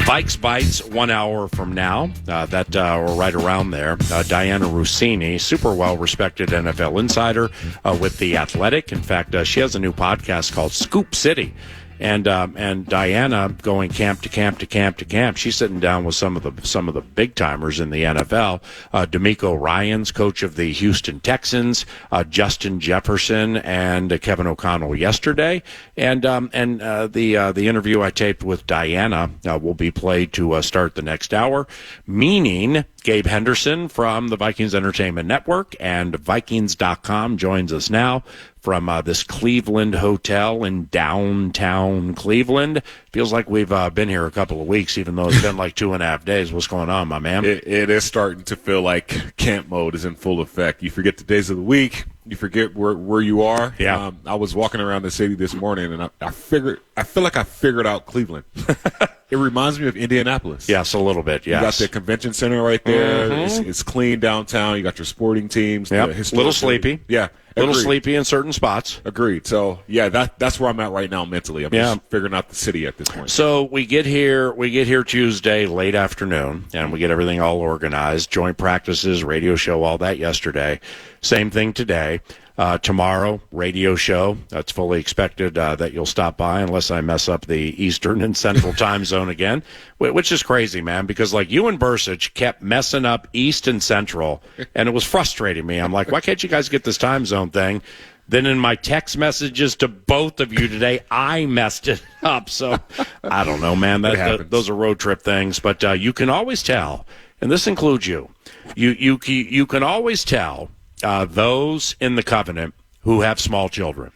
Vikes Bites 1 hour from now, or right around there. Diana Rossini, super well-respected NFL insider with The Athletic. In fact, she has a new podcast called Scoop City. And Diana going camp to camp to camp to camp. She's sitting down with some of the big timers in the NFL. D'Amico Ryans, coach of the Houston Texans, Justin Jefferson, and Kevin O'Connell yesterday. And the interview I taped with Diana will be played to start the next hour. Meaning Gabe Henderson from the Vikings Entertainment Network and Vikings.com joins us now from this Cleveland hotel in downtown Cleveland. Feels like we've been here a couple of weeks, even though it's been like 2.5 days. What's going on, my man? It is starting to feel like camp mode is in full effect. You forget the days of the week. You forget where you are. Yeah. I was walking around the city this morning, and I feel like I figured out Cleveland. It reminds me of Indianapolis. Yes, a little bit, yes. You got the convention center right there. Mm-hmm. It's clean downtown. You got your sporting teams. Yep. A little sleepy. Yeah. A little agreed. sleepy in certain spots. Agreed. So, yeah, that's where I'm at right now mentally. I'm just figuring out the city at this point. So we get here Tuesday late afternoon, and we get everything all organized, joint practices, radio show, all that yesterday. Same thing today. Tomorrow, radio show. That's fully expected that you'll stop by unless I mess up the Eastern and Central time zone again, which is crazy, man, because like you and Bursich kept messing up East and Central, and it was frustrating me. I'm like, why can't you guys get this time zone thing? Then in my text messages to both of you today, I messed it up. So I don't know, man. Those are road trip things. But you can always tell, and this includes you. You can always tell those in the covenant who have small children,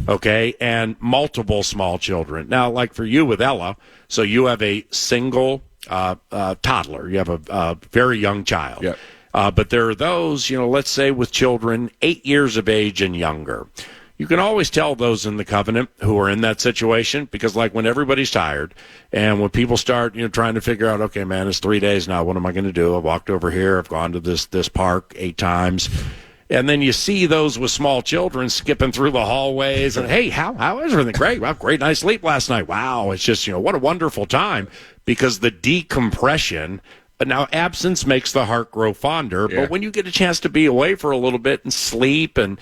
okay, and multiple small children. Now, like for you with Ella, so you have a single toddler. You have a very young child. Yep. But there are those, let's say with children 8 years of age and younger. You can always tell those in the covenant who are in that situation because, like, when everybody's tired and when people start, trying to figure out, okay, man, it's 3 days now. What am I going to do? I've walked over here. I've gone to this park 8 times. And then you see those with small children skipping through the hallways and, hey, how is everything? Great. Well, great night's sleep last night. Wow. It's just, what a wonderful time because the decompression. Now, absence makes the heart grow fonder, but when you get a chance to be away for a little bit and sleep and,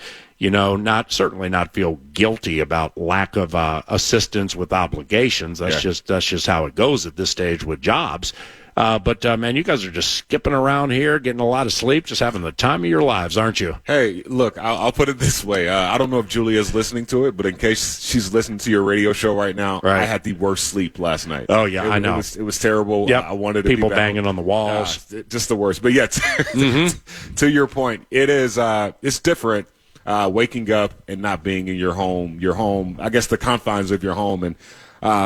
certainly not feel guilty about lack of assistance with obligations. That's just how it goes at this stage with jobs. But man, you guys are just skipping around here, getting a lot of sleep, just having the time of your lives, aren't you? Hey, look, I'll put it this way. I don't know if Julia's listening to it, but in case she's listening to your radio show right now, I had the worst sleep last night. Oh, yeah, I know. It was terrible. Yep. I wanted to people be back banging on the walls. Just the worst. But, yeah, to your point, it is it's different waking up and not being in your home, I guess the confines of your home, and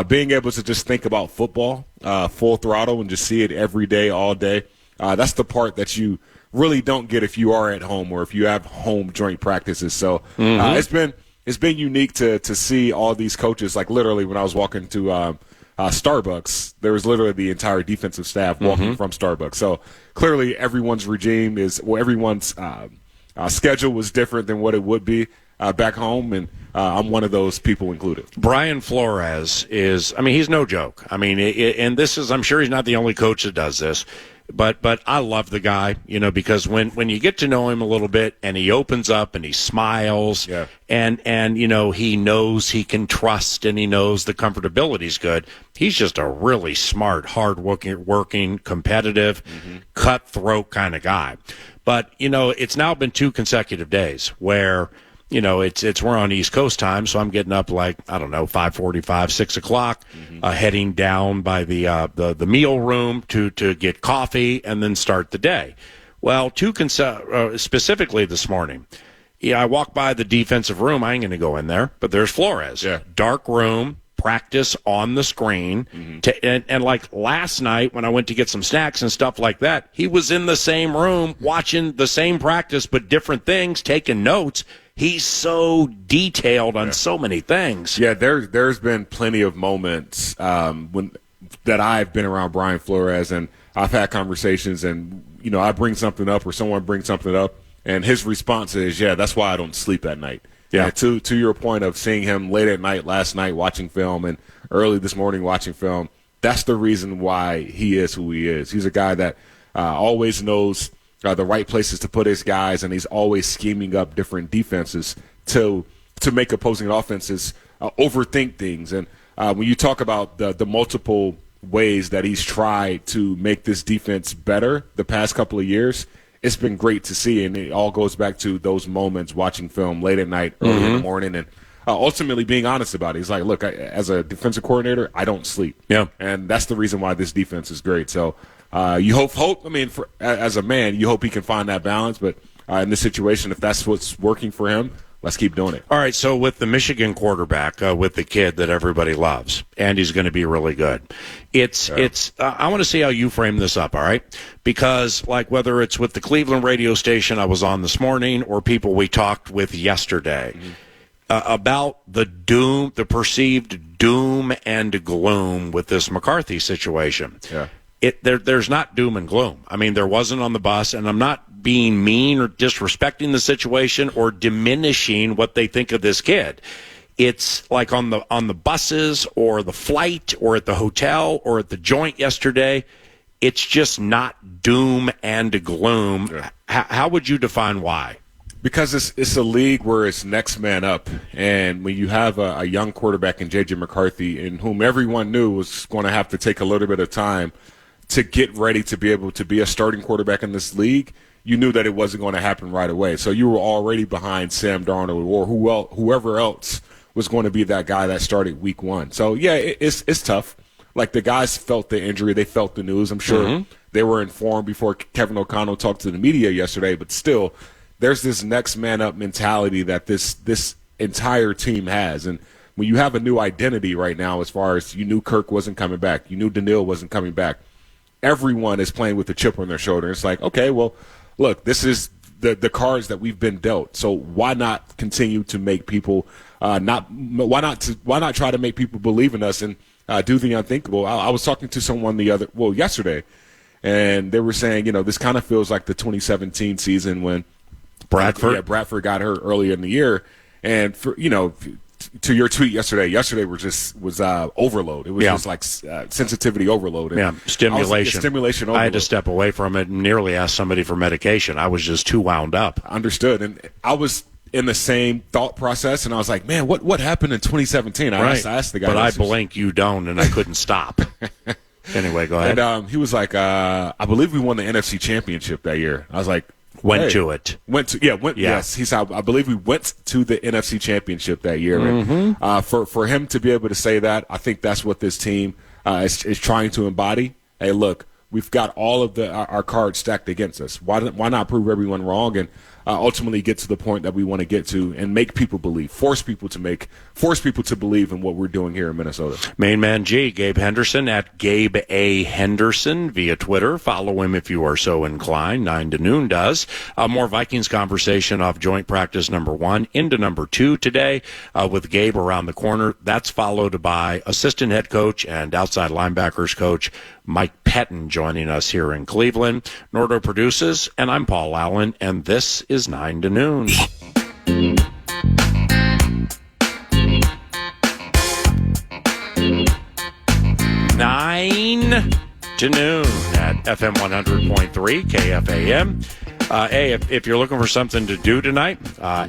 being able to just think about football full throttle and just see it every day, all day. That's the part that you really don't get if you are at home or if you have home joint practices. So it's been unique to see all these coaches. Like literally when I was walking to Starbucks, there was literally the entire defensive staff walking from Starbucks. So clearly everyone's everyone's schedule was different than what it would be back home, and I'm one of those people included. Brian Flores he's no joke. And this is, I'm sure he's not the only coach that does this, but I love the guy, because when you get to know him a little bit and he opens up and he smiles and he knows he can trust and he knows the comfortability's good. He's just a really smart, hard-working, competitive, cutthroat kind of guy. But, it's now been 2 consecutive days where we're on East Coast time, so I'm getting up 5:45, 6 o'clock, heading down by the meal room to get coffee and then start the day. Well, specifically this morning, I walk by the defensive room. I ain't going to go in there, but there's Flores. Yeah. Dark room, practice on the screen. And like last night when I went to get some snacks and stuff like that, he was in the same room watching the same practice but different things, taking notes. He's so detailed on so many things. Yeah, there's been plenty of moments that I've been around Brian Flores, and I've had conversations, and I bring something up or someone brings something up, and his response is, "Yeah, that's why I don't sleep at night." Yeah. To your point of seeing him late at night last night watching film and early this morning watching film, that's the reason why he is who he is. He's a guy that always knows the right places to put his guys, and he's always scheming up different defenses to make opposing offenses overthink things. And when you talk about the multiple ways that he's tried to make this defense better the past couple of years, it's been great to see. And it all goes back to those moments watching film late at night, early in the morning, and ultimately being honest about it. He's like, look, as a defensive coordinator, I don't sleep. Yeah. And that's the reason why this defense is great. So you hope. I mean, as a man, you hope he can find that balance. But in this situation, if that's what's working for him, let's keep doing it. All right, so with the Michigan quarterback, with the kid that everybody loves, and he's going to be really good. I want to see how you frame this up, all right? Because, like, whether it's with the Cleveland radio station I was on this morning or people we talked with yesterday about the perceived doom and gloom with this McCarthy situation. Yeah. There's not doom and gloom. I mean, there wasn't on the bus, and I'm not being mean or disrespecting the situation or diminishing what they think of this kid. It's like on the buses or the flight or at the hotel or at the joint yesterday. It's just not doom and gloom. Yeah. How would you define why? Because it's a league where it's next man up, and when you have a young quarterback in J.J. McCarthy, in whom everyone knew was going to have to take a little bit of time to get ready to be able to be a starting quarterback in this league, you knew that it wasn't going to happen right away. So you were already behind Sam Darnold or whoever else was going to be that guy that started week one. So, yeah, it's tough. Like, the guys felt the injury. They felt the news. I'm sure they were informed before Kevin O'Connell talked to the media yesterday. But still, there's this next man up mentality that this entire team has. And when you have a new identity right now, as far as you knew Kirk wasn't coming back, you knew Daniil wasn't coming back, everyone is playing with a chip on their shoulder. It's like, okay, well, look, this is the cards that we've been dealt. So why not continue to make people why not try to make people believe in us and do the unthinkable? I was talking to someone yesterday, and they were saying, this kind of feels like the 2017 season when Bradford got hurt earlier in the year, and to your tweet yesterday was overload. It was just like sensitivity overload. And stimulation. Stimulation overload. I had to step away from it and nearly ask somebody for medication. I was just too wound up. Understood. And I was in the same thought process, and I was like, man, what happened in 2017? I asked the guy. But I blink, you don't, and I couldn't stop. Anyway, go ahead. And he was like, I believe we won the NFC Championship that year. I was like, Went to. Yes. He said, I believe we went to the NFC Championship that year. And for him to be able to say that, I think that's what this team is trying to embody. Hey, look, we've got all of our cards stacked against us. Why not prove everyone wrong and ultimately get to the point that we want to get to and make people believe, force people to believe in what we're doing here in Minnesota. Main man G, Gabe Henderson at Gabe A. Henderson via Twitter. Follow him if you are so inclined. 9 to noon does. More Vikings conversation off joint practice number 1 into number 2 today with Gabe around the corner. That's followed by assistant head coach and outside linebackers coach Mike Pettine joining us here in Cleveland. Nordo produces, and I'm Paul Allen, and this is 9 to noon. Nine to noon at FM 100.3 KFAN. Hey, if you're looking for something to do tonight, I'm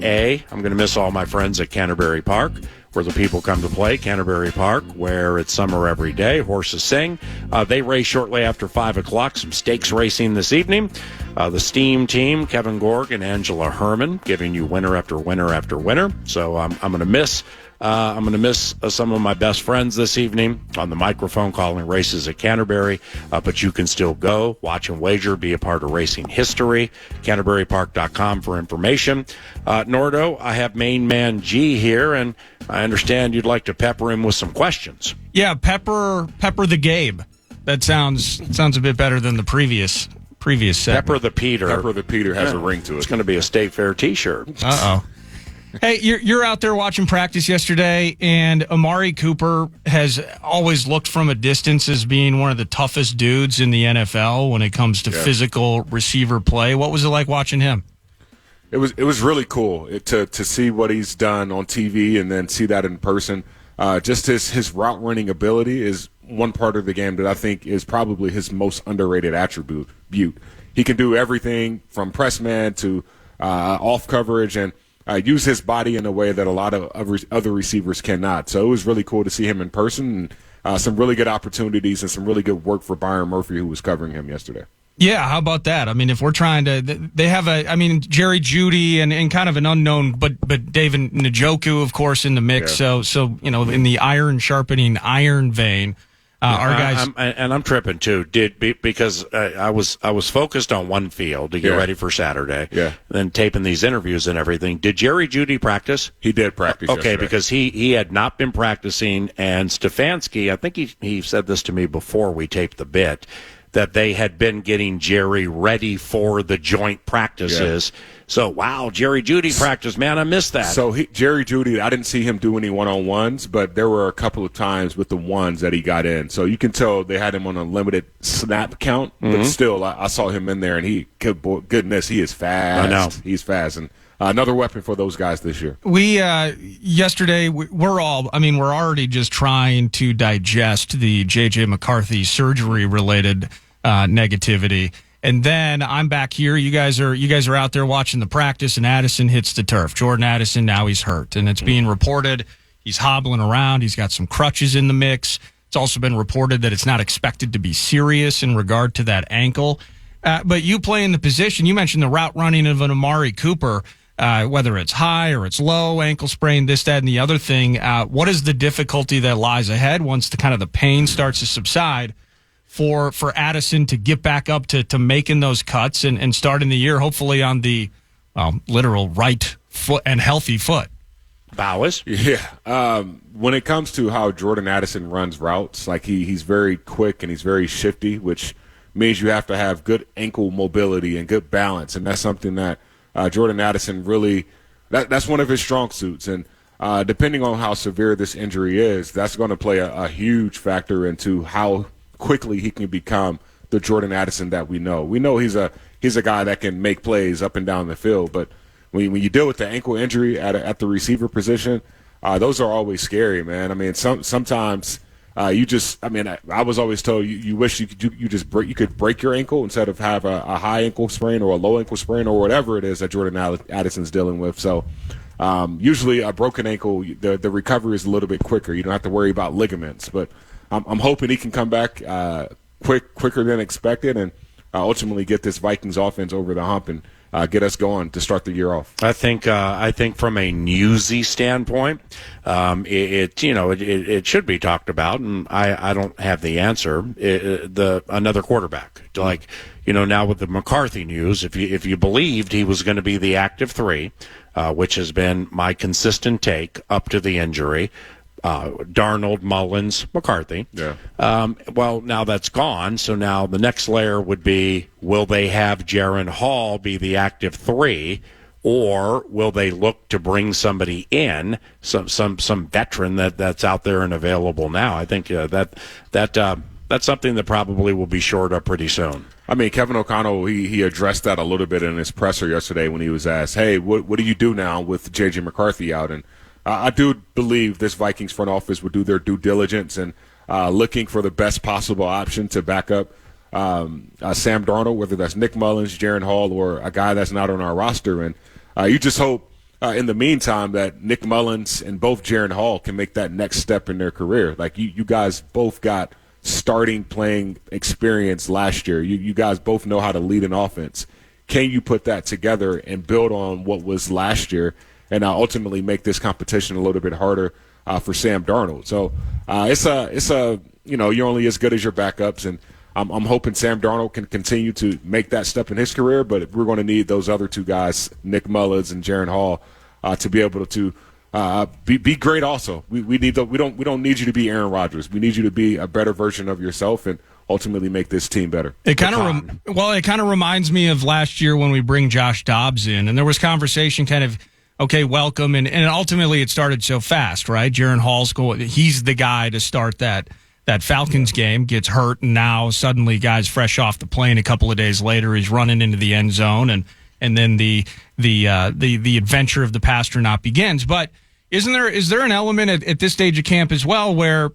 going to miss all my friends at Canterbury Park, where the people come to play. Canterbury Park, where it's summer every day. Horses sing. They race shortly after 5 o'clock. Some stakes racing this evening. The Steam team, Kevin Gorg and Angela Herman, giving you winner after winner after winner. So I'm going to miss. I'm going to miss some of my best friends this evening on the microphone calling races at Canterbury, but you can still go, watch and wager, be a part of racing history. CanterburyPark.com for information. Nordo, I have main man G here, and I understand you'd like to pepper him with some questions. Yeah, pepper the Gabe. That sounds a bit better than the previous segment. Pepper the Peter. Pepper the Peter has a ring to it. It's going to be a State Fair T-shirt. Uh-oh. Hey, you're out there watching practice yesterday, and Amari Cooper has always looked from a distance as being one of the toughest dudes in the NFL when it comes to physical receiver play. What was it like watching him? It was really cool to see what he's done on TV and then see that in person. just his route running ability is one part of the game that I think is probably his most underrated attribute. He can do everything from press man to off coverage and use his body in a way that a lot of other receivers cannot. So it was really cool to see him in person, and some really good opportunities and some really good work for Byron Murphy, who was covering him yesterday. Yeah, how about that? I mean, if we're trying to, they have Jerry Jeudy and kind of an unknown, but David Njoku, of course, in the mix. Yeah. So in the iron sharpening iron vein, our guys. I'm tripping too. Because I was focused on one field to get ready for Saturday. Yeah. Then taping these interviews and everything. Did Jerry Jeudy practice? He did practice. Okay, yesterday. Because he had not been practicing, and Stefanski, I think he said this to me before we taped the bit, that they had been getting Jerry ready for the joint practices. Yeah. So, wow, Jerry Jeudy practice, man, I missed that. So Jerry Jeudy, I didn't see him do any one-on-ones, but there were a couple of times with the ones that he got in. So you can tell they had him on a limited snap count, but still, I saw him in there, and goodness, he is fast. I know. He's fast, and another weapon for those guys this year. We, yesterday, we're already just trying to digest the J.J. McCarthy surgery-related negativity. And then I'm back here. You guys are out there watching the practice, and Addison hits the turf. Jordan Addison, now he's hurt. And it's being reported he's hobbling around. He's got some crutches in the mix. It's also been reported that it's not expected to be serious in regard to that ankle. But you play in the position. You mentioned the route running of an Amari Cooper. Whether it's high or it's low, ankle sprain, this, that, and the other thing. What is the difficulty that lies ahead once the pain starts to subside for Addison to get back up to making those cuts and starting the year hopefully on the literal right foot and healthy foot? Bowers? Yeah. When it comes to how Jordan Addison runs routes, like he's very quick and he's very shifty, which means you have to have good ankle mobility and good balance, and that's something that Jordan Addison really that's one of his strong suits. And depending on how severe this injury is, that's going to play a huge factor into how quickly he can become the Jordan Addison that we know. We know he's a guy that can make plays up and down the field, but when you deal with the ankle injury at the receiver position, those are always scary, man. I mean, sometimes I was always told you wish you could break your ankle instead of have a high ankle sprain or a low ankle sprain or whatever it is that Jordan Addison's dealing with. So usually a broken ankle, the recovery is a little bit quicker. You don't have to worry about ligaments, but I'm hoping he can come back quicker than expected and ultimately get this Vikings offense over the hump and get us going to start the year off. I think from a newsy standpoint, it should be talked about, and I don't have the answer. Another quarterback, now with the McCarthy news, if you believed he was going to be the active 3, which has been my consistent take up to the injury. Darnold, Mullins, McCarthy. Yeah. Well, now that's gone. So now the next layer would be: will they have Jaron Hall be the active 3, or will they look to bring somebody in, some veteran that's out there and available now? I think that's something that probably will be shored up pretty soon. I mean, Kevin O'Connell, he addressed that a little bit in his presser yesterday when he was asked, "Hey, what do you do now with J.J. McCarthy out?" And I do believe this Vikings front office would do their due diligence and looking for the best possible option to back up Sam Darnold, whether that's Nick Mullins, Jaron Hall, or a guy that's not on our roster. And you just hope in the meantime that Nick Mullins and both Jaron Hall can make that next step in their career. Like you guys both got starting playing experience last year. You guys both know how to lead an offense. Can you put that together and build on what was last year and ultimately make this competition a little bit harder for Sam Darnold? So it's you're only as good as your backups, and I'm hoping Sam Darnold can continue to make that step in his career, but we're going to need those other 2 guys, Nick Mullins and Jaron Hall, to be able to be great also. We don't need you to be Aaron Rodgers. We need you to be a better version of yourself and ultimately make this team better. It kind of reminds me of last year when we bring Josh Dobbs in, and there was conversation kind of, okay, welcome, and ultimately it started so fast, right? Jaron Hall's he's the guy to start that Falcons game, gets hurt, and now suddenly guys fresh off the plane a couple of days later, he's running into the end zone, and then the adventure of the Pastronaut begins. But is there an element at this stage of camp as well where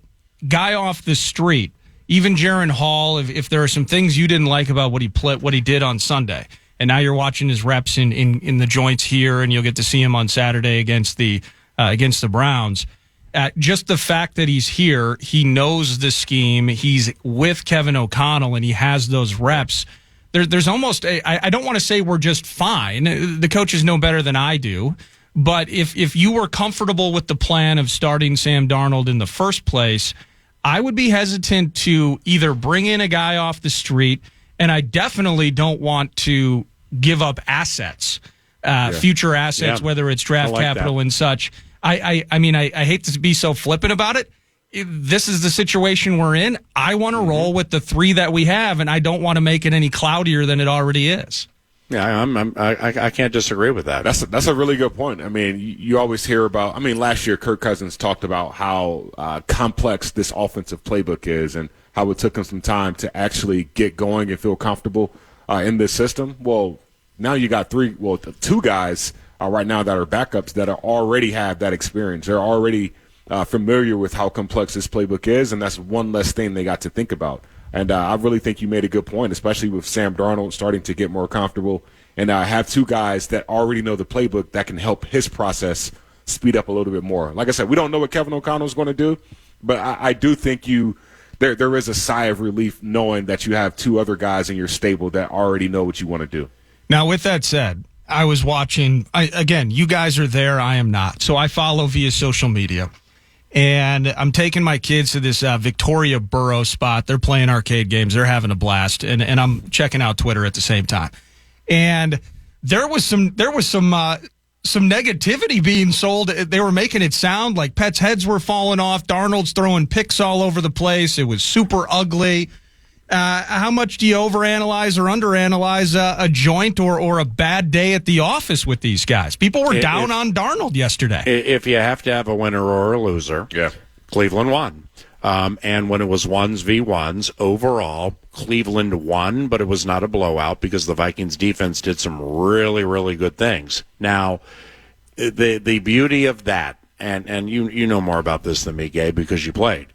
guy off the street, even Jaron Hall, if there are some things you didn't like about what he did on Sunday, and now you're watching his reps in the joints here, and you'll get to see him on Saturday against the Browns. Just the fact that he's here, he knows the scheme, he's with Kevin O'Connell, and he has those reps. There's almost I don't want to say we're just fine. The coaches know better than I do. But if you were comfortable with the plan of starting Sam Darnold in the first place, I would be hesitant to either bring in a guy off the street, and I definitely don't want to give up assets, future assets, whether it's draft capital and such. I mean, I hate to be so flippant about it. This is the situation we're in. I want to roll with the three that we have, and I don't want to make it any cloudier than it already is. Yeah, I can't disagree with that. That's a really good point. I mean, you always hear about. I mean, last year Kirk Cousins talked about how complex this offensive playbook is, and how it took him some time to actually get going and feel comfortable in this system. Well, now you got two guys right now that are backups that already have that experience. They're already familiar with how complex this playbook is, and that's one less thing they got to think about. And I really think you made a good point, especially with Sam Darnold starting to get more comfortable, and have two guys that already know the playbook that can help his process speed up a little bit more. Like I said, we don't know what Kevin O'Connell is going to do, but I do think there is a sigh of relief knowing that you have two other guys in your stable that already know what you want to do. Now, with that said, I was watching, again, you guys are there, I am not. So I follow via social media. And I'm taking my kids to this Victoria Borough spot. They're playing arcade games. They're having a blast. And I'm checking out Twitter at the same time. And there was some negativity being sold. They were making it sound like pets' heads were falling off. Darnold's throwing picks all over the place. It was super ugly. How much do you overanalyze or underanalyze a joint or a bad day at the office with these guys? People were down on Darnold yesterday. If you have to have a winner or a loser, Cleveland won. And when it was 1v1s, overall, Cleveland won, but it was not a blowout because the Vikings defense did some really, really good things. Now, the beauty of that, and you know more about this than me, Gabe, because you played.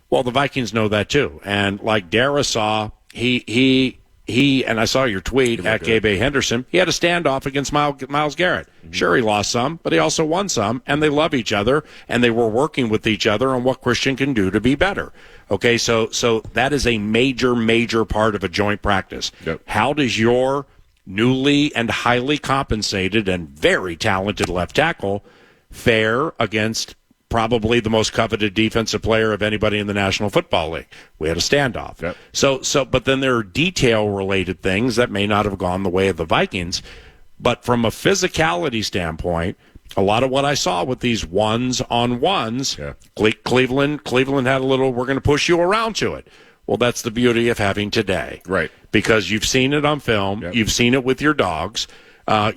Well, the Vikings know that too. And like Dara saw, he and I saw your tweet at Gabe Henderson, he had a standoff against Myles Garrett. Mm-hmm. Sure, he lost some, but he also won some, and they love each other, and they were working with each other on what Christian can do to be better. Okay, so that is a major, major part of a joint practice. Yep. How does your newly and highly compensated and very talented left tackle fare against probably the most coveted defensive player of anybody in the National Football League? We had a standoff. Yep. So, but then there are detail-related things that may not have gone the way of the Vikings. But from a physicality standpoint, a lot of what I saw with these ones-on-ones, Cleveland had a little, we're going to push you around to it. Well, that's the beauty of having today. Right. Because you've seen it on film. Yep. You've seen it with your dogs.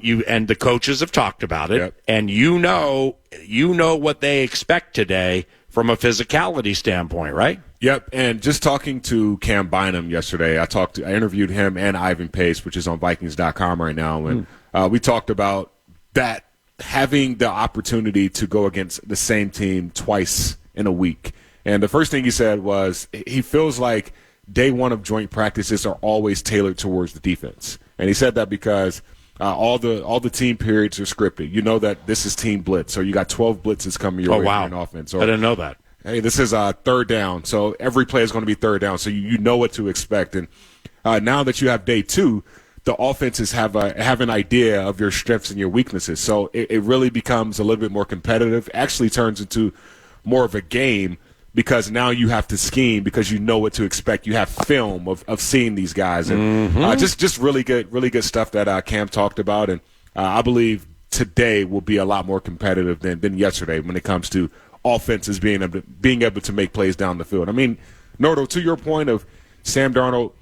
You and the coaches have talked about it, and you know what they expect today from a physicality standpoint, right? Yep. And just talking to Cam Bynum yesterday, I interviewed him and Ivan Pace, which is on Vikings.com right now, and we talked about that, having the opportunity to go against the same team twice in a week. And the first thing he said was he feels like day one of joint practices are always tailored towards the defense, and he said that because all the team periods are scripted. You know that this is team blitz, so you got 12 blitzes coming your way in offense. Or, I didn't know that. Hey, this is third down, so every play is going to be third down, so you know what to expect. And now that you have day two, the offenses have an idea of your strengths and your weaknesses. So it really becomes a little bit more competitive. Actually turns into more of a game, because now you have to scheme because you know what to expect. You have film of seeing these guys. And just really good stuff that Cam talked about. And I believe today will be a lot more competitive than yesterday when it comes to offenses being able to make plays down the field. I mean, Nordo, to your point of Sam Darnold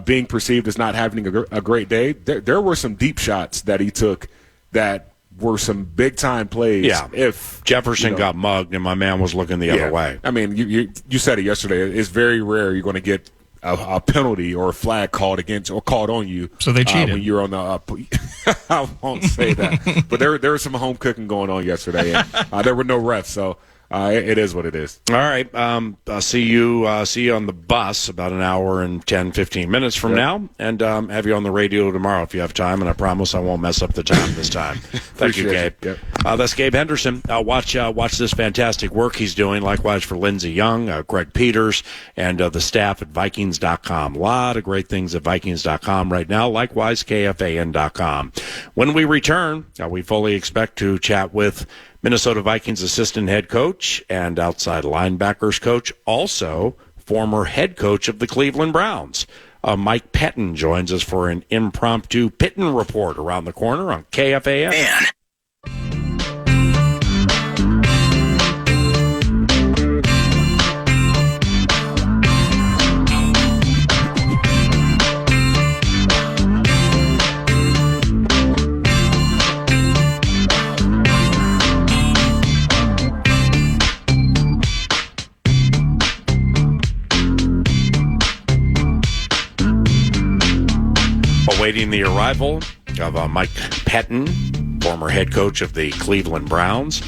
being perceived as not having a great day, there were some deep shots that he took that were some big-time plays. Yeah, if Jefferson got mugged and my man was looking the other way. I mean, you said it yesterday. It's very rare you're going to get a penalty or a flag called against or called on you. So they cheated when you're on the. I won't say that, but there was some home cooking going on yesterday, and there were no refs. So it is what it is. All right. I'll see you on the bus about an hour and 10, 15 minutes from now, and have you on the radio tomorrow if you have time. And I promise I won't mess up the time this time. Thank you, Gabe. Yep. That's Gabe Henderson. Watch this fantastic work he's doing. Likewise for Lindsey Young, Greg Peters, and the staff at Vikings.com. A lot of great things at Vikings.com right now. Likewise, KFAN.com. When we return, we fully expect to chat with Minnesota Vikings assistant head coach and outside linebackers coach, also former head coach of the Cleveland Browns. Mike Pettine joins us for an impromptu Pettine report around the corner on KFAN. Man. Awaiting the arrival of Mike Pettine, former head coach of the Cleveland Browns.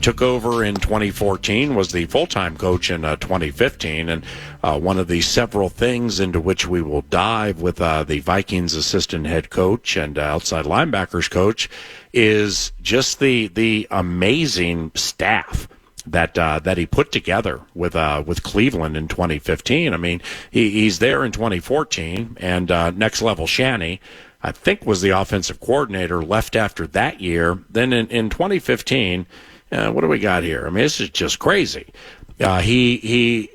Took over in 2014, was the full-time coach in 2015, and one of the several things into which we will dive with the Vikings assistant head coach and outside linebackers coach is just the amazing staff that he put together with Cleveland in 2015. I mean, he's there in 2014, and Next Level Shanny, I think, was the offensive coordinator, left after that year. Then in 2015, what do we got here? I mean, this is just crazy. Pettine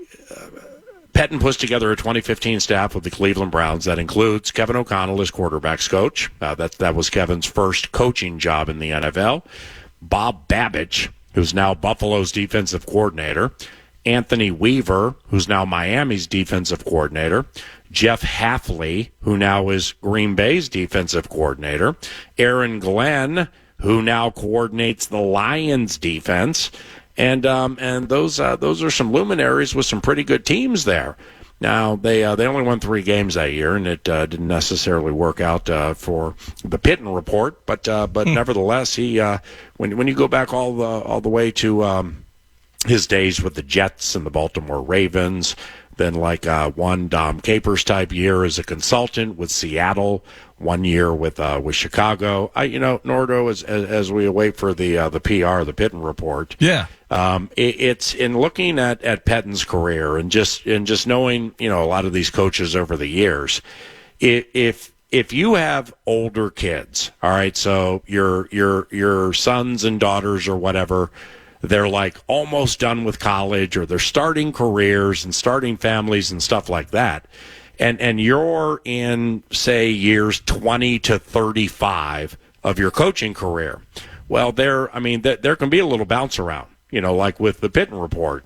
puts together a 2015 staff with the Cleveland Browns that includes Kevin O'Connell as quarterbacks coach. That was Kevin's first coaching job in the NFL. Bob Babich, who's now Buffalo's defensive coordinator, Anthony Weaver, who's now Miami's defensive coordinator, Jeff Hafley, who now is Green Bay's defensive coordinator, Aaron Glenn, who now coordinates the Lions defense, and those are some luminaries with some pretty good teams there. Now, they only won 3 games that year, and it didn't necessarily work out for the Pettine report. But nevertheless, he when you go back all the way to his days with the Jets and the Baltimore Ravens, then one Dom Capers type year as a consultant with Seattle, 1 year with Chicago. Nordo, as we await for the PR, the Pettine report. Yeah. It's in looking at Pettine's career and just knowing, a lot of these coaches over the years. If you have older kids, all right, so your sons and daughters or whatever, they're almost done with college, or they're starting careers and starting families and stuff like that. And you're in, say, years 20 to 35 of your coaching career. Well, there can be a little bounce around, like with the Pettine report.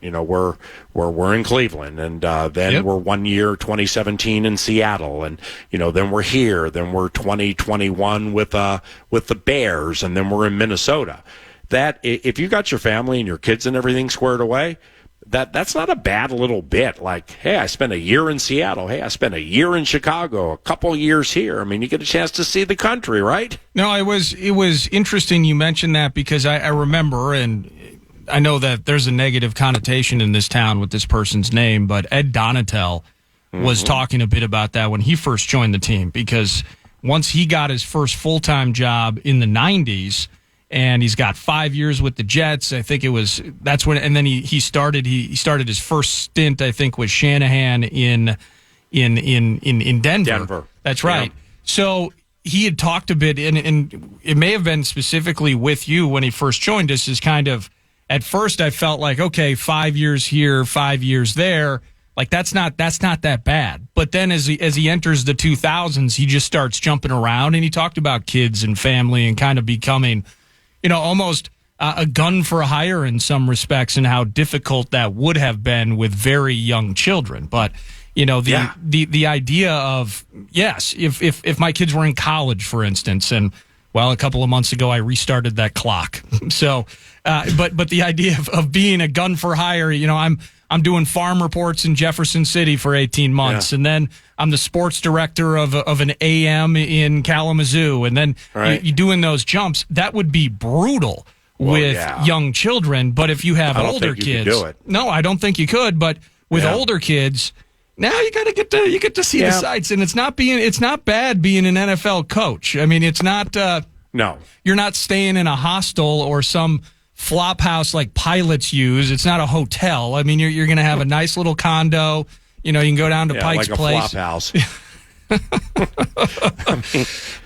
We're in Cleveland, and then we're 1 year, 2017 in Seattle, and then we're here, then we're 2021 with the Bears, and then we're in Minnesota. That if you got your family and your kids and everything squared away, that's not a bad little bit. Hey, I spent a year in Seattle. Hey, I spent a year in Chicago, a couple years here. I mean, you get a chance to see the country, right? No, it was interesting you mentioned that, because I remember, and I know that there's a negative connotation in this town with this person's name, but Ed Donatel was talking a bit about that when he first joined the team, because once he got his first full-time job in the 90s, and he's got 5 years with the Jets. I think that's when, and then he started his first stint, I think, with Shanahan in Denver. That's right. Yeah. So he had talked a bit, and it may have been specifically with you when he first joined us, is kind of, at first I felt like, okay, 5 years here, 5 years there, that's not that bad. But then as he enters the 2000s, he just starts jumping around, and he talked about kids and family and kind of becoming, almost a gun for hire in some respects, and how difficult that would have been with very young children. But, the idea of, yes, if my kids were in college, for instance, and, well, a couple of months ago I restarted that clock. So, but the idea of being a gun for hire, I'm doing farm reports in Jefferson City for 18 months, and then I'm the sports director of an AM in Kalamazoo, and then you doing those jumps. That would be brutal with young children. But if you have older kids, could do it. No, I don't think you could. But with older kids, now you get to see the sights, and it's not bad being an NFL coach. I mean, it's not. No, you're not staying in a hostel or some flop house like pilots use. It's not a hotel. I mean, you're going to have a nice little condo. You know, you can go down to Pike's like a Place. flop house.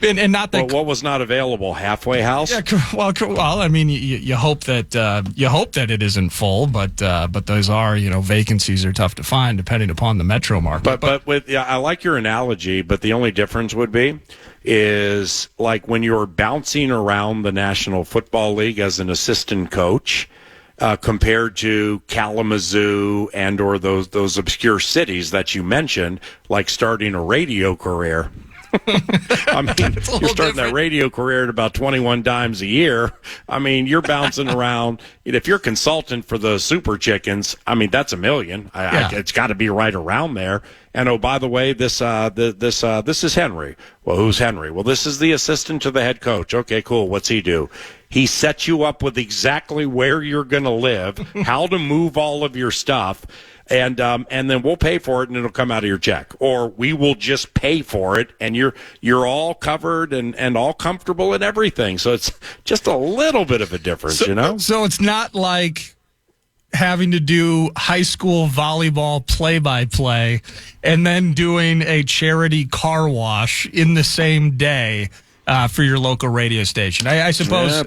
and not that. What was not available? Halfway house. Yeah. Well. I mean, you hope that it isn't full, but those are vacancies are tough to find depending upon the metro market. But I like your analogy. But the only difference would be is like when you're bouncing around the National Football League as an assistant coach. Compared to Kalamazoo and or those obscure cities that you mentioned, like starting a radio career. I mean, you're starting that radio career at about 21 dimes a year. I mean, you're bouncing around. If you're a consultant for the Super Chickens, I mean, that's $1 million. It's got to be right around there. And oh, by the way, this is Henry. Well, who's Henry? Well, this is the assistant to the head coach. Okay, cool. What's he do? He sets you up with exactly where you're going to live, how to move all of your stuff, and then we'll pay for it, and it'll come out of your check, or we will just pay for it, and you're all covered and all comfortable and everything. So it's just a little bit of a difference, So it's not like having to do high school volleyball play-by-play and then doing a charity car wash in the same day. For your local radio station, I suppose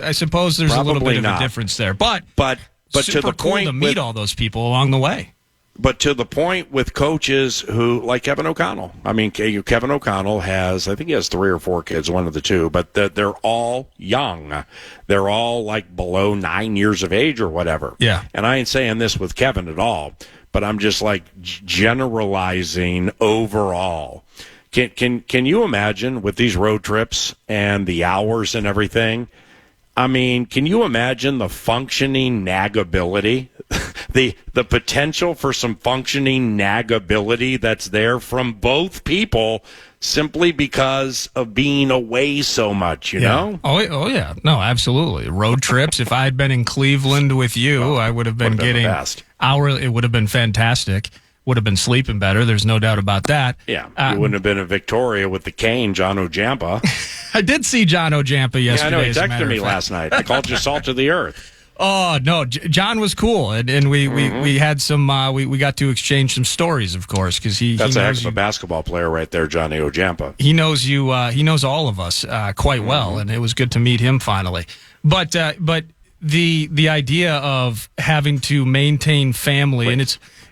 there's a little bit of a difference there, but to the cool point to meet all those people along the way. But to the point with coaches who, like Kevin O'Connell. I mean, Kevin O'Connell he has 3 or 4 kids, one of the two, but they're all young. They're all like below 9 years of age or whatever. Yeah. And I ain't saying this with Kevin at all, but I'm just like generalizing overall. Can you imagine with these road trips and the hours and everything? I mean, can you imagine the functioning nagability, the potential for some functioning nagability that's there from both people simply because of being away so much, you know? Oh, yeah. No, absolutely. Road trips. If I had been in Cleveland with you, I would have been getting hourly. It would have been fantastic. Would have been sleeping better. There's no doubt about that. Yeah, you wouldn't have been in Victoria with the cane, John Ojampa. I did see John Ojampa yesterday. Yeah, I know. He texted me last night. I called you salt of the earth. Oh, no. John was cool. And we had some, we got to exchange some stories, of course, because That's a heck of a basketball player right there, Johnny Ojampa. He knows you, he knows all of us quite well, and it was good to meet him finally. But the idea of having to maintain family, and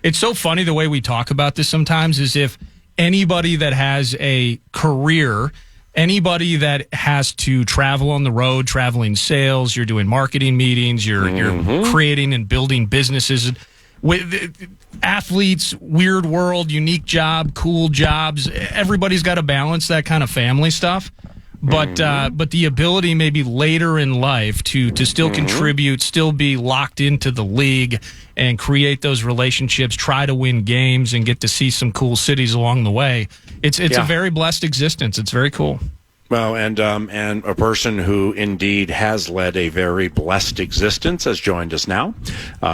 it's so funny the way we talk about this sometimes, is if anybody that has a career, anybody that has to travel on the road, traveling sales, you're doing marketing meetings, you're creating and building businesses with athletes, weird world, unique job, cool jobs. Everybody's got to balance that kind of family stuff. But the ability maybe later in life to still contribute, still be locked into the league and create those relationships, try to win games and get to see some cool cities along the way. It's a very blessed existence. It's very cool. Well, and a person who indeed has led a very blessed existence has joined us now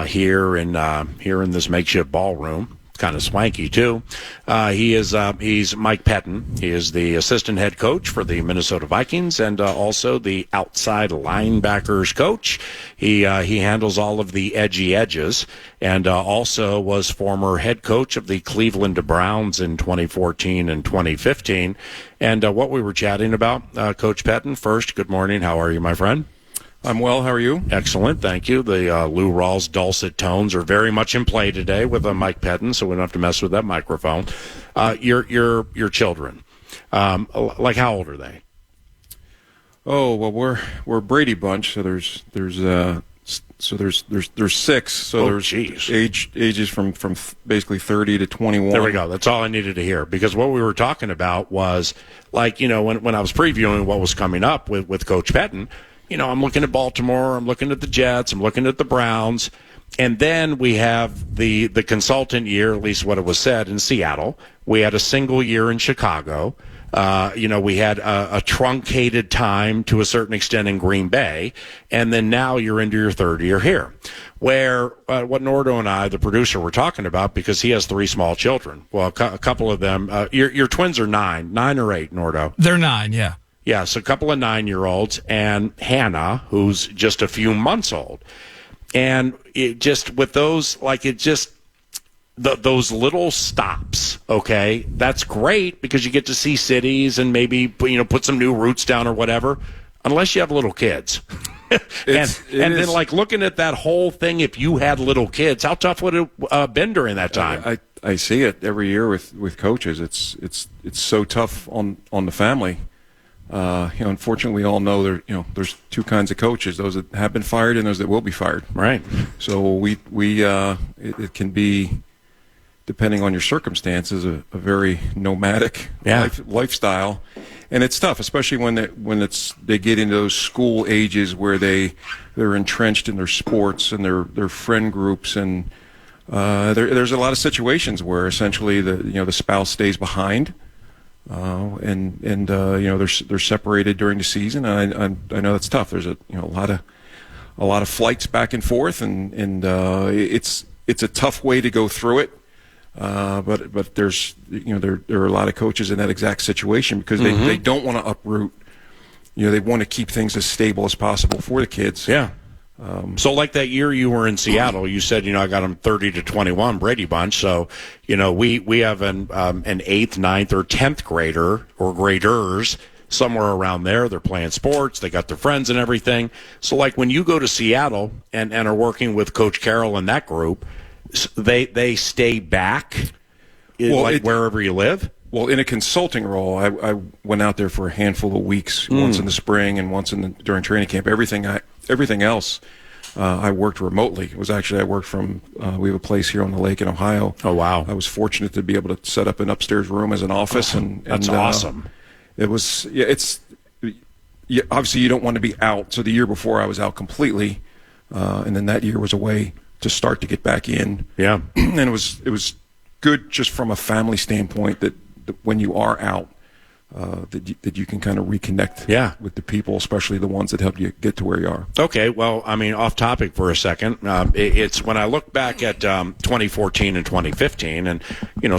here in this makeshift ballroom. Kind of swanky too. He's Mike Pettine. He is the assistant head coach for the Minnesota Vikings and also the outside linebackers coach. He handles all of the edgy edges and also was former head coach of the Cleveland Browns in 2014 and 2015. And what we were chatting about, Coach Pettine. First, good morning. How are you, my friend? I'm well. How are you? Excellent, thank you. The Lou Rawls dulcet tones are very much in play today with Mike Pettine, so we don't have to mess with that microphone. Your children, like how old are they? Oh well, we're a Brady bunch, so there's 6. So there's ages from basically 30 to 21. There we go. That's all I needed to hear, because what we were talking about was like when I was previewing what was coming up with Coach Pettine. I'm looking at Baltimore, I'm looking at the Jets, I'm looking at the Browns, And then we have the consultant year, at least what it was said, in Seattle. We had a single year in Chicago. We had a truncated time to a certain extent in Green Bay. And then now you're into your third year here, where what Nordo and I, the producer, were talking about, because he has 3 small children. Well, a couple of them, your twins are 9 or 8, Nordo. They're 9, yeah. Yeah, so a couple of 9-year-olds and Hannah, who's just a few months old. And it just, with those, those little stops, okay, that's great because you get to see cities and maybe, put some new roots down or whatever, unless you have little kids. and then, looking at that whole thing, if you had little kids, how tough would it have been during that time? I see it every year with coaches. It's so tough on the family. Unfortunately, we all know there's 2 kinds of coaches: those that have been fired and those that will be fired. Right. So it can be, depending on your circumstances, a very nomadic lifestyle, and it's tough, especially when they get into those school ages where they're entrenched in their sports and their friend groups, and there's a lot of situations where essentially the spouse stays behind. They're separated during the season, and I know that's tough. There's a lot of flights back and forth, and it's a tough way to go through it. But there's there are a lot of coaches in that exact situation because they don't want to uproot. They want to keep things as stable as possible for the kids. Yeah. So like that year you were in Seattle, you said, I got them 30-21 Brady Bunch. So, we have an 8th, 9th, or 10th grader or graders somewhere around there. They're playing sports. They got their friends and everything. So like when you go to Seattle and are working with Coach Carroll and that group, they stay back wherever you live? Well, in a consulting role, I went out there for a handful of weeks, once in the spring and once during training camp. Everything else, I worked remotely. I worked from, we have a place here on the lake in Ohio. Oh, wow. I was fortunate to be able to set up an upstairs room as an office. That's awesome. It was, obviously you don't want to be out. So the year before I was out completely, and then that year was a way to start to get back in. Yeah. And it was good just from a family standpoint that when you are out, that you can kind of reconnect with the people, especially the ones that helped you get to where you are. Okay, well, off topic for a second. It's when I look back at 2014 and 2015 and,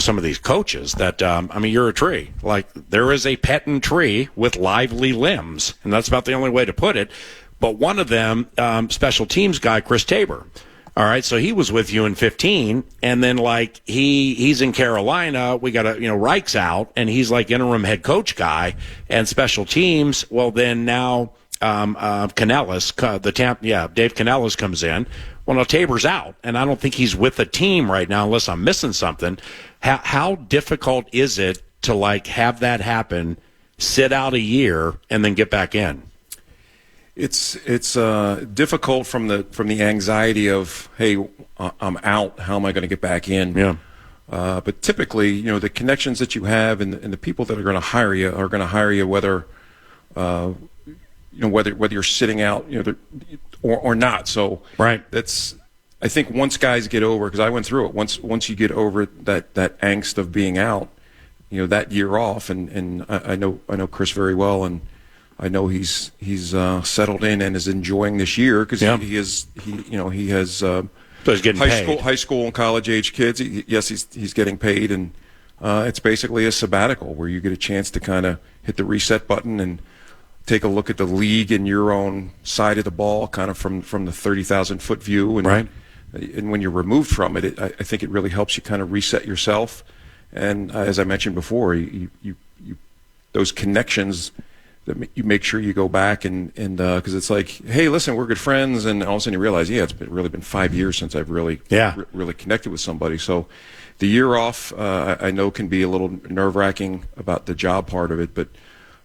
some of these coaches that, you're a tree. Like, there is a Pettine tree with lively limbs, and that's about the only way to put it. But one of them, special teams guy, Chris Tabor. All right, so he was with you in 15, and then he's in Carolina. We got Reich's out, and he's interim head coach guy and special teams. Well, then now Canellis, Dave Canellis comes in. Well, now Tabor's out, and I don't think he's with the team right now, unless I'm missing something. How difficult is it to have that happen, sit out a year, and then get back in? It's difficult from the anxiety of, hey, I'm out. How am I going to get back in? Yeah. But typically, the connections that you have and the people that are going to hire you are going to hire you whether you're sitting out, or not. So right. I think once guys get over, because I went through it. Once you get over that angst of being out, that year off, and I know Chris very well, and I know he's settled in and is enjoying this year because he has so he's getting high school and college age kids. He's getting paid, and it's basically a sabbatical where you get a chance to kind of hit the reset button and take a look at the league in your own side of the ball, kind of from the 30,000-foot view. And, right. And when you're removed from it, I think it really helps you kind of reset yourself. And as I mentioned before, you those connections. That you make sure you go back and because it's like, hey, listen, we're good friends, and all of a sudden you realize, it's really been 5 years since I've really connected with somebody. So the year off, I know can be a little nerve-wracking about the job part of it, but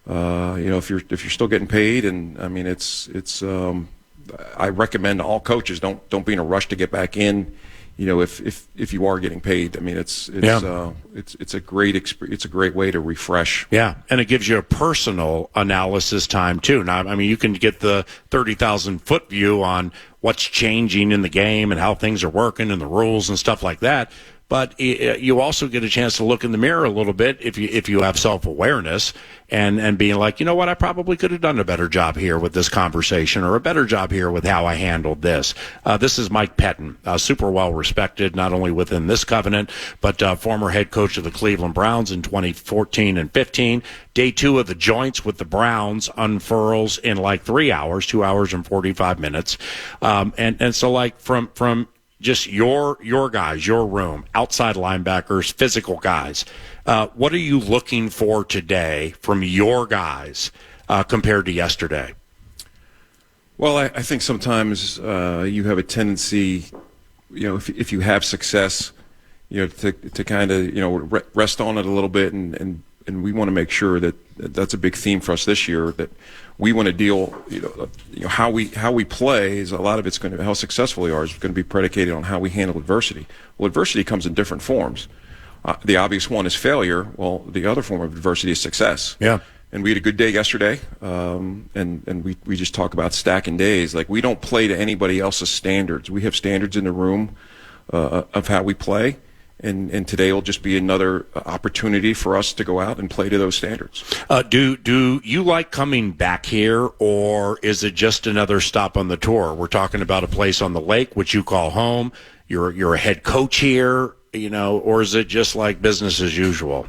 if you're still getting paid, and it's I recommend all coaches don't be in a rush to get back in if you are getting paid. I mean, it's a great way to refresh. Yeah, and it gives you a personal analysis time too. Now, I mean, you can get the 30,000-foot view on what's changing in the game and how things are working and the rules and stuff like that. But you also get a chance to look in the mirror a little bit if you have self-awareness and being like, you know what, I probably could have done a better job here with this conversation or a better job here with how I handled this. This is Mike Pettine, super well respected, not only within this covenant, but former head coach of the Cleveland Browns in 2014 and 15. Day 2 of the joints with the Browns unfurls in like 3 hours, 2 hours and 45 minutes. And so like from just your guys, your room, outside linebackers, physical guys. What are you looking for today from your guys compared to yesterday? Well, I think sometimes you have a tendency, if you have success, to kind of rest on it a little bit, and we want to make sure that that's a big theme for us this year, that we want to deal, how we play is a lot of it's going to, how successful we are is going to be predicated on how we handle adversity. Well, adversity comes in different forms. The obvious one is failure. Well, the other form of adversity is success. Yeah. And we had a good day yesterday, and we just talk about stacking days. Like, we don't play to anybody else's standards. We have standards in the room of how we play. And today will just be another opportunity for us to go out and play to those standards. Do you like coming back here, or is it just another stop on the tour? We're talking about a place on the lake, which you call home. You're a head coach here, or is it just like business as usual?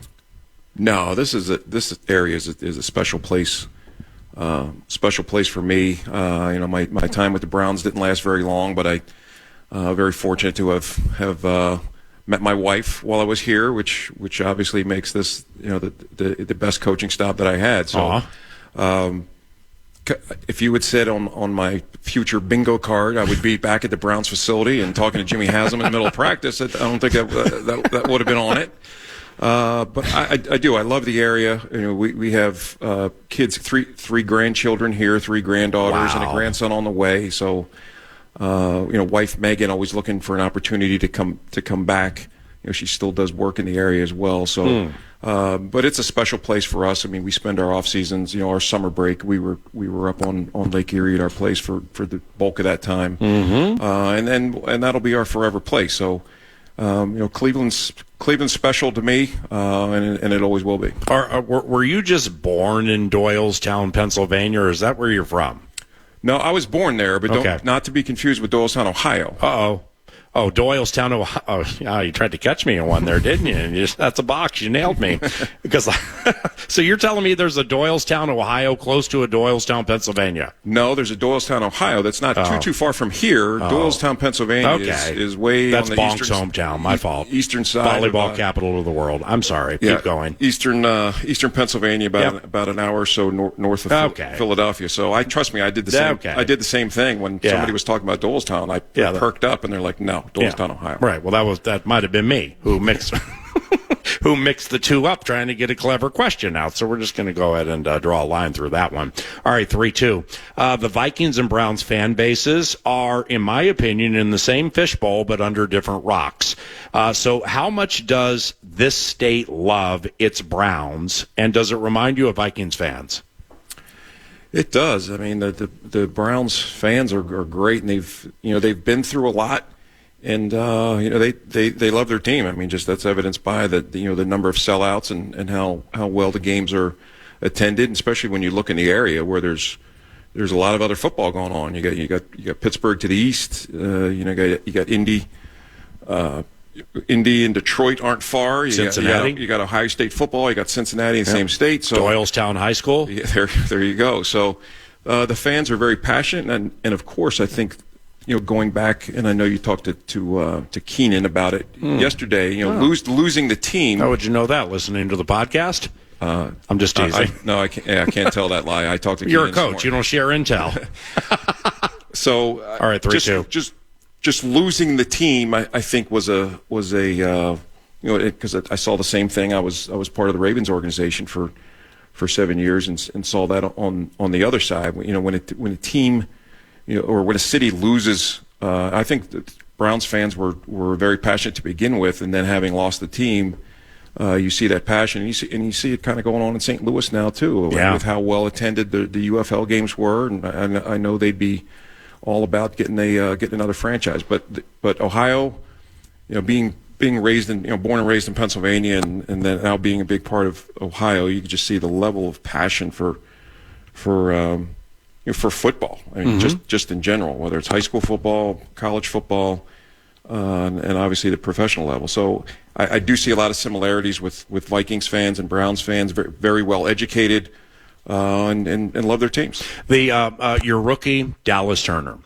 No, this area is a special place. Special place for me. My time with the Browns didn't last very long, but I very fortunate to have met my wife while I was here, which obviously makes this the best coaching stop that I had. So, if you would sit on my future bingo card, I would be back at the Browns facility and talking to Jimmy Haslam in the middle of practice. I don't think that would have been on it. But I do. I love the area. We have kids, three grandchildren here, 3 granddaughters, and a grandson on the way. So. Wife Megan always looking for an opportunity to come back. She still does work in the area as well. So, but it's a special place for us. I mean, we spend our off seasons. Our summer break, we were up on Lake Erie at our place for the bulk of that time. Mm-hmm. And that'll be our forever place. So, Cleveland's special to me, and it always will be. Were you just born in Doylestown, Pennsylvania, or is that where you're from? No, I was born there, but not to be confused with Doylestown, Ohio. Uh-oh. Oh, Doylestown, Ohio. Oh, you tried to catch me in one there, didn't you? And that's a box. You nailed me. So you're telling me there's a Doylestown, Ohio, close to a Doylestown, Pennsylvania? No, there's a Doylestown, Ohio. That's not too far from here. Doylestown, Pennsylvania is way on the Bonk's eastern hometown. My fault. Eastern side. Volleyball capital of the world. I'm sorry. Keep going. Eastern Pennsylvania, about an hour or so north of Philadelphia. So trust me, I did the same. I did the same thing when somebody was talking about Doylestown. I perked up, and they're like, "No, Doylestown, Ohio." Right. Well, that might have been me who mixed the two up, trying to get a clever question out. So we're just going to go ahead and draw a line through that one. All right, 3-2. The Vikings and Browns fan bases are, in my opinion, in the same fishbowl but under different rocks. So how much does this state love its Browns, and does it remind you of Vikings fans? It does. I mean, the Browns fans are great, and they've been through a lot. And they love their team. I mean, just that's evidenced by the number of sellouts and how well the games are attended, and especially when you look in the area where there's a lot of other football going on. You got Pittsburgh to the east. You got Indy. Indy and Detroit aren't far. Cincinnati. You got Ohio State football. You got Cincinnati in the same state. So Doylestown High School. Yeah, there you go. So the fans are very passionate, and of course I think. Going back, and I know you talked to Keenan about it yesterday. Losing the team. How would you know that? Listening to the podcast? I'm just teasing. I can't tell that lie. I talked to. You're Keenan a coach. You don't share intel. So all right, 3-2. Just losing the team, I think was a because I saw the same thing. I was part of the Ravens organization for 7 years and saw that on the other side. When a team. Or when a city loses, I think Browns fans were very passionate to begin with, and then having lost the team, you see that passion, and you see it kind of going on in St. Louis now too, with how well attended the UFL games were, and I know they'd be all about getting another franchise. But Ohio, being raised in born and raised in Pennsylvania, and then now being a big part of Ohio, you can just see the level of passion for football. I mean, just in general, whether it's high school football, college football, and obviously the professional level. So I do see a lot of similarities with Vikings fans and Browns fans, very, very well educated, and love their teams. Your rookie, Dallas Turner,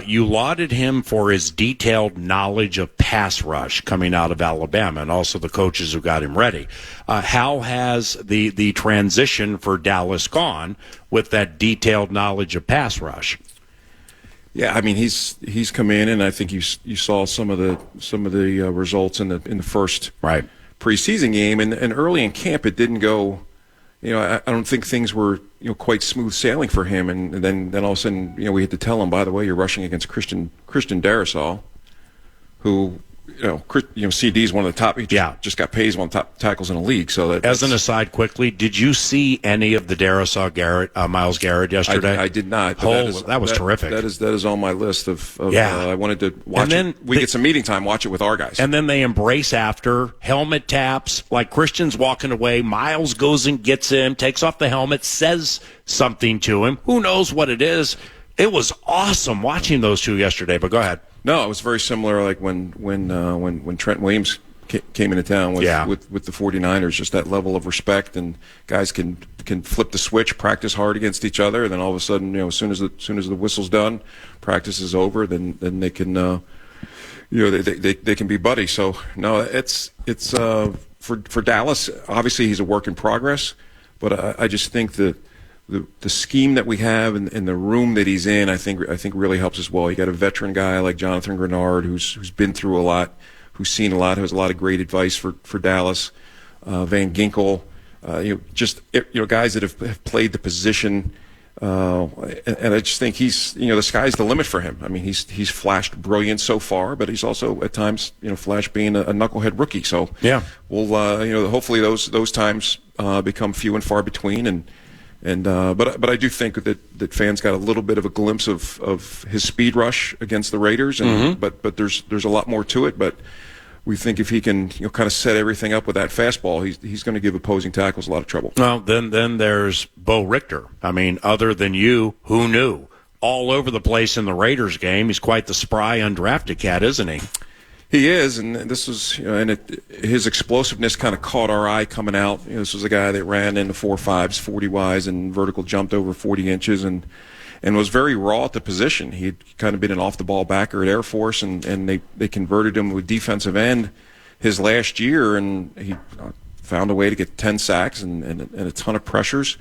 you lauded him for his detailed knowledge of pass rush coming out of Alabama, and also the coaches who got him ready. How has the transition for Dallas gone with that detailed knowledge of pass rush? Yeah, I mean he's come in, and I think you saw some of the results in the first preseason game, and early in camp it didn't go. I don't think things were quite smooth sailing for him, and then all of a sudden we had to tell him, by the way, you're rushing against Christian Darrisaw, who CD is one of the top. He just got paid as one of the top tackles in the league. So as an aside, quickly, did you see any of the Darrisaw Myles Garrett yesterday? I did not. That was terrific. That is on my list of I wanted to watch. And then it. We get some meeting time. Watch it with our guys. And then they embrace after helmet taps. Like Christian's walking away, Myles goes and gets him, takes off the helmet, says something to him. Who knows what it is? It was awesome watching those two yesterday. But go ahead. No, it was very similar, like when Trent Williams came into town with the 49ers. Just that level of respect, and guys can flip the switch, practice hard against each other, and then all of a sudden, as soon as the whistle's done, practice is over, then they can they can be buddies. So no, it's for Dallas. Obviously, he's a work in progress, but I just think that. The scheme that we have and the room that he's in, I think really helps us well. You got a veteran guy like Jonathan Grenard who's been through a lot, who's seen a lot, who has a lot of great advice for Dallas. Van Ginkel, guys that have played the position, and I just think he's the sky's the limit for him. I mean, he's flashed brilliant so far, but he's also at times flashed being a knucklehead rookie. So we'll hopefully those times become few and far between. But I do think that fans got a little bit of a glimpse of his speed rush against the Raiders, but there's a lot more to it. But we think if he can kind of set everything up with that fastball, he's going to give opposing tackles a lot of trouble. Well, then there's Bo Richter. I mean, other than you, who knew? All over the place in the Raiders game. He's quite the spry undrafted cat, isn't he? He is, and this was, his explosiveness kind of caught our eye coming out. This was a guy that ran in the 4.5s, 40 Ys, and vertical jumped over 40 inches, and was very raw at the position. He had kind of been an off-the-ball backer at Air Force, and they converted him with defensive end his last year, and he found a way to get 10 sacks and a ton of pressures.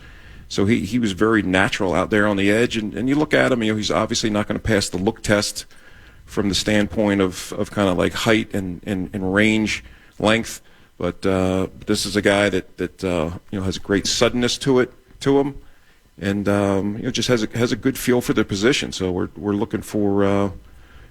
So he was very natural out there on the edge, and you look at him, he's obviously not going to pass the look test from the standpoint of kind of like height and range, length, but this is a guy that has a great suddenness to him, and just has a good feel for the position. So we're looking for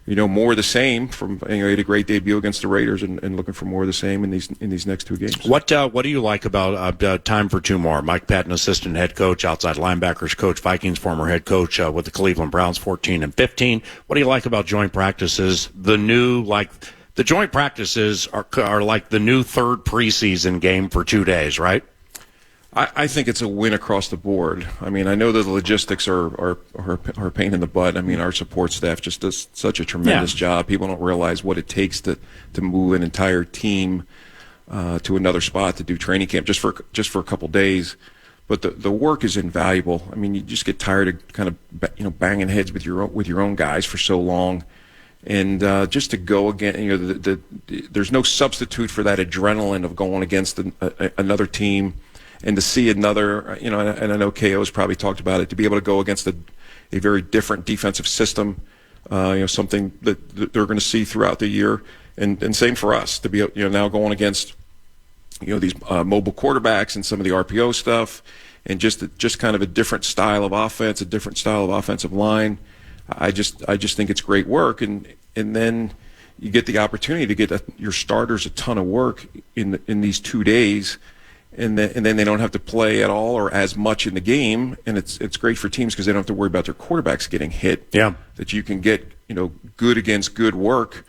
more of the same from he had a great debut against the Raiders, and looking for more of the same in these next two games. What do you like about time for two more? Mike Pettine, assistant head coach, outside linebackers coach, Vikings former head coach with the Cleveland Browns, 14 and 15. What do you like about joint practices? The joint practices are like the new third preseason game for 2 days, right? I think it's a win across the board. I mean, I know that the logistics are a pain in the butt. I mean, our support staff just does such a tremendous job. People don't realize what it takes to move an entire team to another spot to do training camp just for a couple days. But the work is invaluable. I mean, you just get tired of kind of banging heads with your own guys for so long, and just to go again, there's no substitute for that adrenaline of going against another team. And to see another, and I know KO's probably talked about it, to be able to go against a very different defensive system, something that they're going to see throughout the year, and same for us to be, now going against, these mobile quarterbacks and some of the RPO stuff, and just kind of a different style of offense, a different style of offensive line. I just think it's great work, and then you get the opportunity to get your starters a ton of work in these 2 days, and then they don't have to play at all or as much in the game, and it's great for teams because they don't have to worry about their quarterbacks getting hit. Yeah, that you can get good against good work,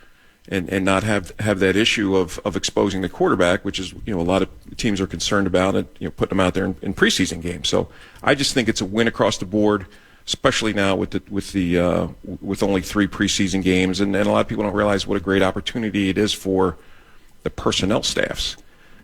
and not have that issue of exposing the quarterback, which is a lot of teams are concerned about it, putting them out there in preseason games. So I just think it's a win across the board, especially now with only 3 preseason games, and a lot of people don't realize what a great opportunity it is for the personnel staffs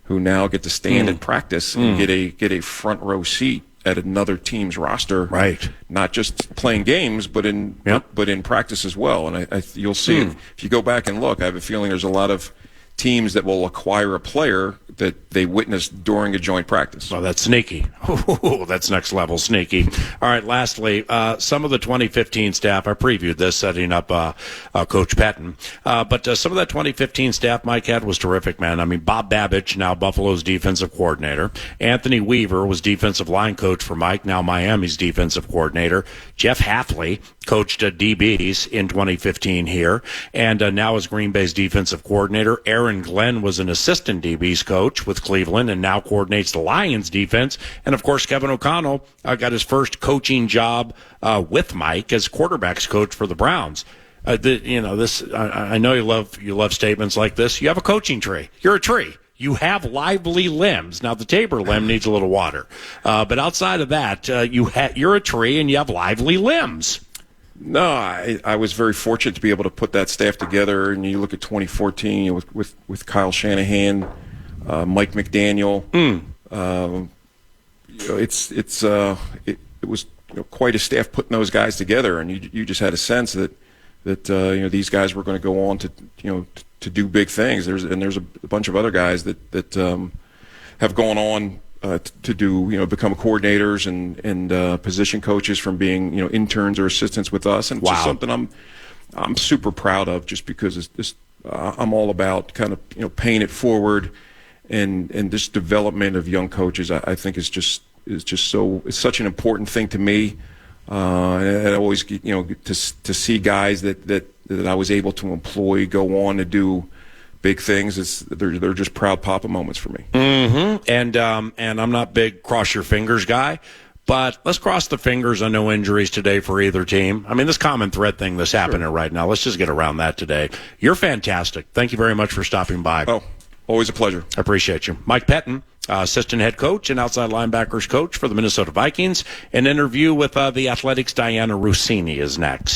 who now get to stand in practice and get a front row seat at another team's roster, right? Not just playing games, but in practice as well. And you'll see it. If you go back and look, I have a feeling there's a lot of teams that will acquire a player that they witnessed during a joint practice. Oh, that's sneaky. Ooh, that's next level sneaky. All right, lastly, some of the 2015 staff, I previewed this setting up Coach Pettine, but some of that 2015 staff Mike had was terrific, man. I mean, Bob Babich, now Buffalo's defensive coordinator. Anthony Weaver was defensive line coach for Mike, now Miami's defensive coordinator. Jeff Hafley coached DBs in 2015 here, and now is Green Bay's defensive coordinator. Aaron Glenn was an assistant DBs coach with Cleveland and now coordinates the Lions defense. And of course, Kevin O'Connell got his first coaching job with Mike as quarterbacks coach for the Browns. I know you love statements like this. You have a coaching tree. You're a tree. You have lively limbs. Now, the Tabor limb needs a little water. But outside of that, you're a tree and you have lively limbs. No, I was very fortunate to be able to put that staff together. And you look at 2014 with Kyle Shanahan, Mike McDaniel. It was quite a staff putting those guys together, and you just had a sense that these guys were going to go on to do big things. There's a bunch of other guys that have gone on to do become coordinators and position coaches from being interns or assistants with us, and it's just something I'm super proud of, just because I'm all about kind of paying it forward, and this development of young coaches I think is just it's such an important thing to me, and I always to see guys that I was able to employ go on to do big things. They're just proud papa moments for me. Mm-hmm. And I'm not big cross your fingers guy, but let's cross the fingers on no injuries today for either team. I mean, this common thread thing that's happening right now, let's just get around that today. You're fantastic. Thank you very much for stopping by. Oh, always a pleasure. I appreciate you. Mike Pettine, assistant head coach and outside linebackers coach for the Minnesota Vikings. An interview with the Athletics' Diana Rossini is next.